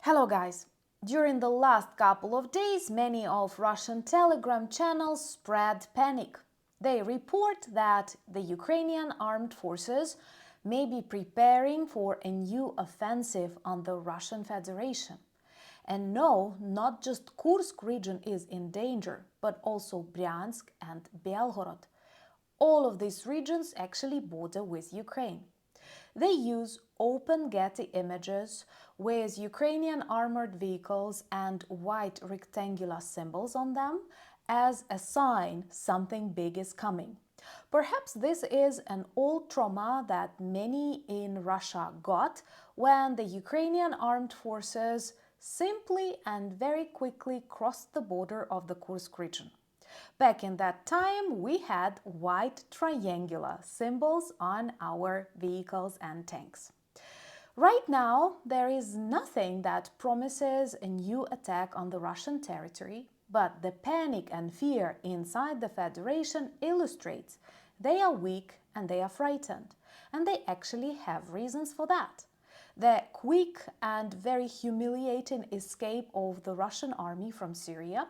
Hello guys! During the last couple of days, many of Russian Telegram channels spread panic. They report that the Ukrainian armed forces may be preparing for a new offensive on the Russian Federation. And no, not just Kursk region is in danger, but also Bryansk and Belgorod. All of these regions actually border with Ukraine. They use open Getty images with Ukrainian armored vehicles and white rectangular symbols on them as a sign something big is coming. Perhaps this is an old trauma that many in Russia got when the Ukrainian armed forces simply and very quickly crossed the border of the Kursk region. Back in that time, we had white triangular symbols on our vehicles and tanks. Right now, there is nothing that promises a new attack on the Russian territory, but the panic and fear inside the Federation illustrates they are weak and they are frightened, and they actually have reasons for that. The quick and very humiliating escape of the Russian army from Syria,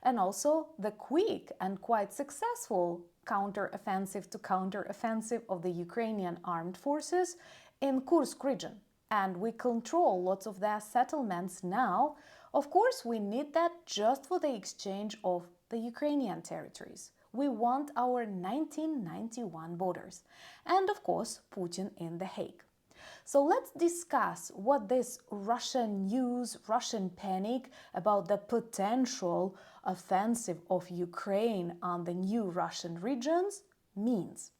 and also the quick and quite successful counter-offensive to counter-offensive of the Ukrainian armed forces in Kursk region. And we control lots of their settlements now. Of course, we need that just for the exchange of the Ukrainian territories. We want our 1991 borders. And of course, Putin in The Hague. So let's discuss what this Russian news, Russian panic about the potential offensive of Ukraine on the new Russian regions means.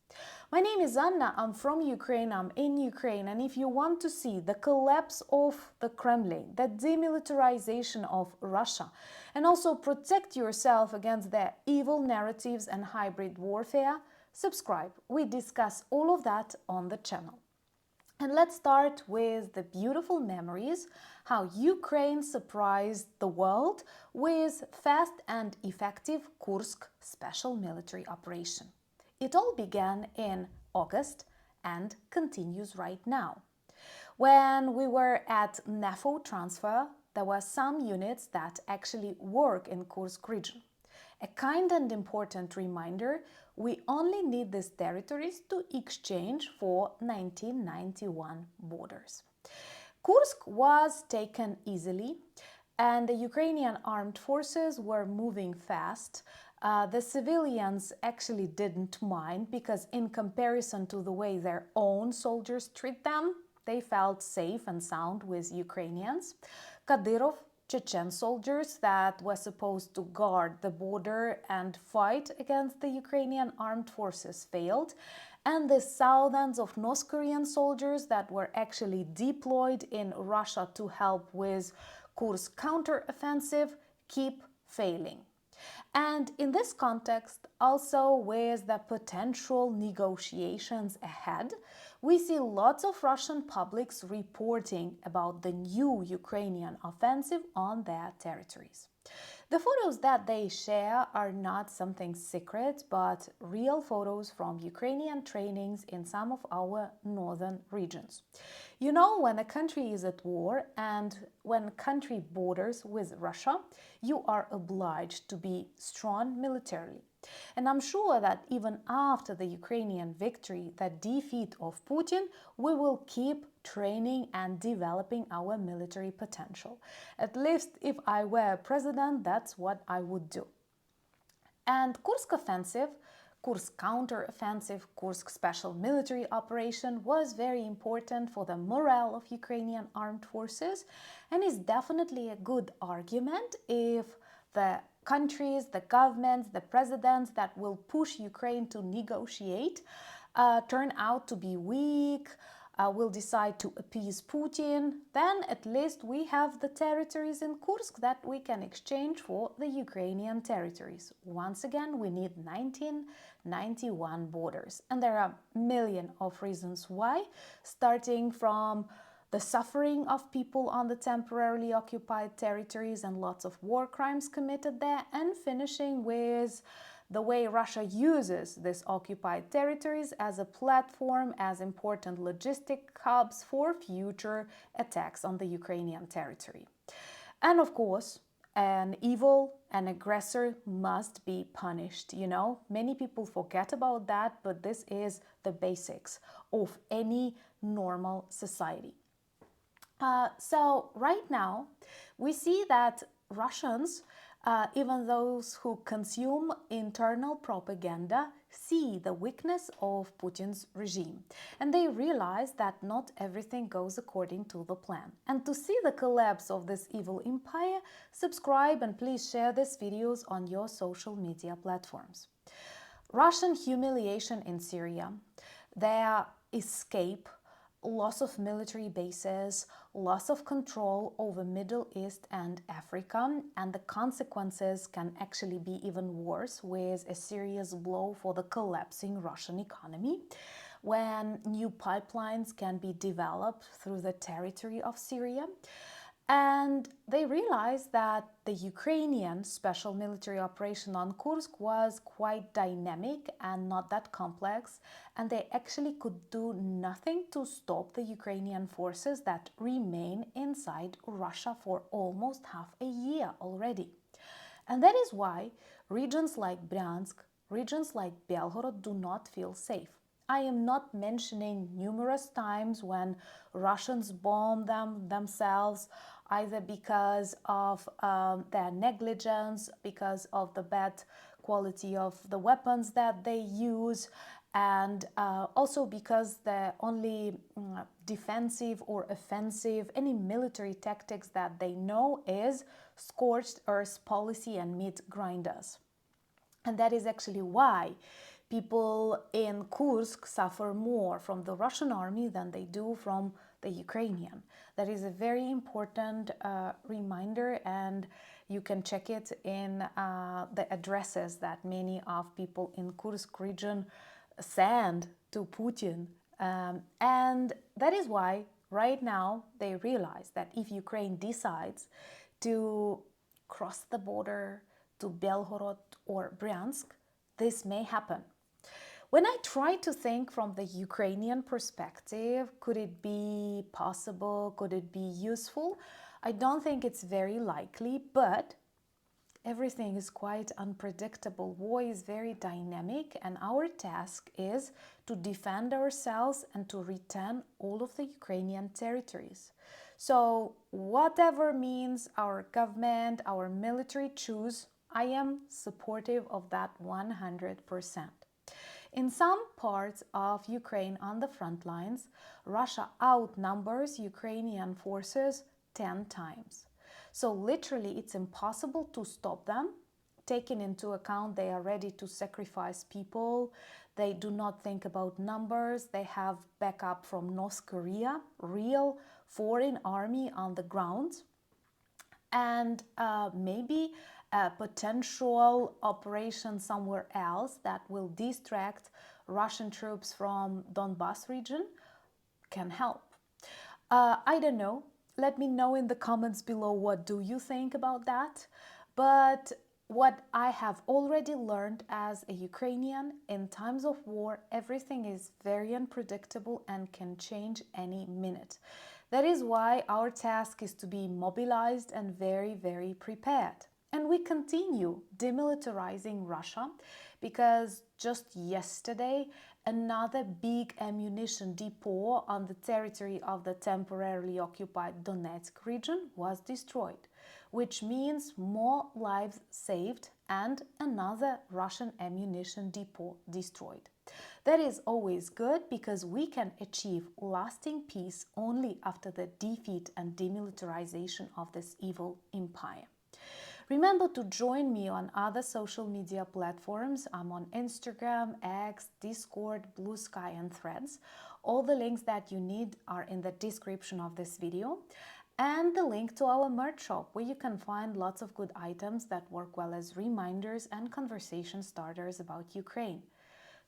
My name is Anna, I'm from Ukraine, I'm in Ukraine, and if you want to see the collapse of the Kremlin, the demilitarization of Russia, and also protect yourself against their evil narratives and hybrid warfare, subscribe. We discuss all of that on the channel. And let's start with the beautiful memories, how Ukraine surprised the world with fast and effective Kursk special military operation. It all began in August and continues right now. When we were at NAFO transfer, there were some units that actually work in Kursk region. A kind and important reminder, we only need these territories to exchange for 1991 borders. Kursk was taken easily, and the Ukrainian armed forces were moving fast. The civilians actually didn't mind because in comparison to the way their own soldiers treat them, they felt safe and sound with Ukrainians. Kadyrov, Chechen soldiers that were supposed to guard the border and fight against the Ukrainian armed forces failed, and the thousands of North Korean soldiers that were actually deployed in Russia to help with Kursk counteroffensive keep failing. And in this context, also with the potential negotiations ahead, we see lots of Russian publics reporting about the new Ukrainian offensive on their territories. The photos that they share are not something secret, but real photos from Ukrainian trainings in some of our northern regions. You know, when a country is at war and when a country borders with Russia, you are obliged to be strong militarily. And I'm sure that even after the Ukrainian victory, the defeat of Putin, we will keep training and developing our military potential. At least if I were president, that's what I would do. And Kursk offensive, Kursk counter-offensive, Kursk special military operation was very important for the morale of Ukrainian armed forces and is definitely a good argument if the countries, the governments, the presidents that will push Ukraine to negotiate turn out to be weak, will decide to appease Putin, then at least we have the territories in Kursk that we can exchange for the Ukrainian territories. Once again, we need 1991 borders. And there are a million of reasons why, starting from the suffering of people on the temporarily occupied territories and lots of war crimes committed there, and finishing with the way Russia uses these occupied territories as a platform, as important logistic hubs for future attacks on the Ukrainian territory. And of course, an aggressor must be punished. Many people forget about that, but this is the basics of any normal society. So right now, we see that Russians, even those who consume internal propaganda, see the weakness of Putin's regime. And they realize that not everything goes according to the plan. And to see the collapse of this evil empire, subscribe and please share these videos on your social media platforms. Russian humiliation in Syria, their escape, loss of military bases, loss of control over Middle East and Africa, and the consequences can actually be even worse, with a serious blow for the collapsing Russian economy, when new pipelines can be developed through the territory of Syria. And they realized that the Ukrainian special military operation on Kursk was quite dynamic and not that complex, and they actually could do nothing to stop the Ukrainian forces that remain inside Russia for almost half a year already. And that is why regions like Bryansk, regions like Belgorod do not feel safe. I am not mentioning numerous times when Russians bomb them themselves, either because of their negligence, because of the bad quality of the weapons that they use, and also because the only defensive or offensive, any military tactics that they know is scorched earth policy and meat grinders. And that is actually why people in Kursk suffer more from the Russian army than they do from the Ukrainian. That is a very important reminder, and you can check it in the addresses that many of people in Kursk region send to Putin. And that is why right now they realize that if Ukraine decides to cross the border to Belgorod or Bryansk, this may happen. When I try to think from the Ukrainian perspective, could it be possible, could it be useful? I don't think it's very likely, but everything is quite unpredictable. War is very dynamic, and our task is to defend ourselves and to return all of the Ukrainian territories. So whatever means our government, our military choose, I am supportive of that 100%. In some parts of Ukraine on the front lines, Russia outnumbers Ukrainian forces 10 times. So literally it's impossible to stop them, taking into account they are ready to sacrifice people, they do not think about numbers, they have backup from North Korea, real foreign army on the ground, and maybe a potential operation somewhere else that will distract Russian troops from Donbas region can help. I don't know. Let me know in the comments below what do you think about that. But what I have already learned as a Ukrainian, in times of war, everything is very unpredictable and can change any minute. That is why our task is to be mobilized and very, very prepared. And we continue demilitarizing Russia because just yesterday another big ammunition depot on the territory of the temporarily occupied Donetsk region was destroyed, which means more lives saved and another Russian ammunition depot destroyed. That is always good because we can achieve lasting peace only after the defeat and demilitarization of this evil empire. Remember to join me on other social media platforms. I'm on Instagram, X, Discord, Blue Sky, and Threads. All the links that you need are in the description of this video. And the link to our merch shop, where you can find lots of good items that work well as reminders and conversation starters about Ukraine.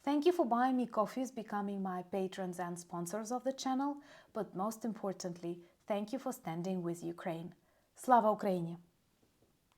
Thank you for buying me coffees, becoming my patrons and sponsors of the channel. But most importantly, thank you for standing with Ukraine. Slava Ukraini!